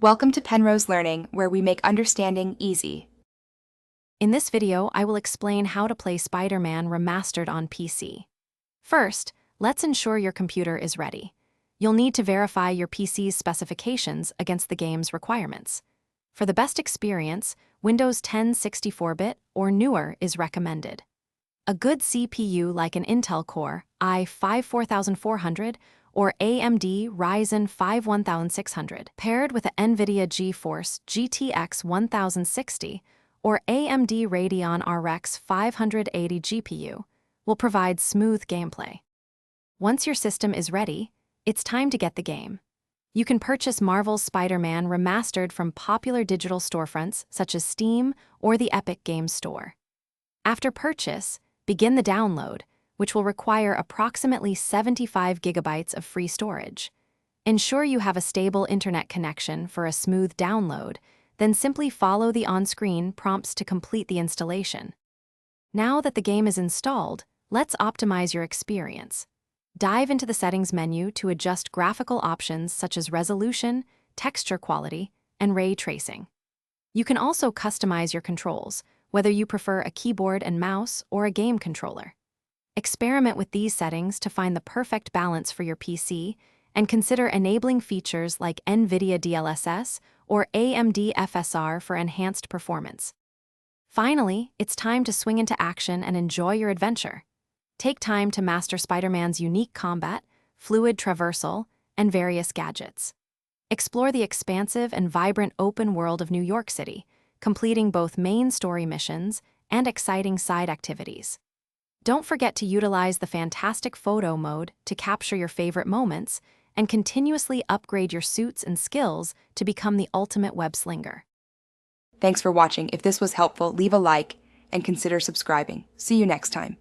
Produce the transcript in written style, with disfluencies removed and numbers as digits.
Welcome to Penrose Learning, where we make understanding easy. In this video, I will explain how to play Spider-Man Remastered on PC. First, let's ensure your computer is ready. You'll need to verify your PC's specifications against the game's requirements. For the best experience, Windows 10 64-bit or newer is recommended. A good CPU like an Intel Core i5 4400 or AMD Ryzen 5 1600 paired with an NVIDIA GeForce GTX 1060 or AMD Radeon RX 580 GPU will provide smooth gameplay. Once your system is ready, it's time to get the game. You can purchase Marvel's Spider-Man Remastered from popular digital storefronts such as Steam or the Epic Games Store. After purchase, begin the download, which will require approximately 75 gigabytes of free storage. Ensure you have a stable internet connection for a smooth download, then simply follow the on-screen prompts to complete the installation. Now that the game is installed, let's optimize your experience. Dive into the settings menu to adjust graphical options such as resolution, texture quality, and ray tracing. You can also customize your controls, whether you prefer a keyboard and mouse or a game controller. Experiment with these settings to find the perfect balance for your PC, and consider enabling features like NVIDIA DLSS or AMD FSR for enhanced performance. Finally, it's time to swing into action and enjoy your adventure. Take time to master Spider-Man's unique combat, fluid traversal, and various gadgets. Explore the expansive and vibrant open world of New York City, completing both main story missions and exciting side activities. Don't forget to utilize the fantastic photo mode to capture your favorite moments and continuously upgrade your suits and skills to become the ultimate web slinger. Thanks for watching. If this was helpful, leave a like and consider subscribing. See you next time.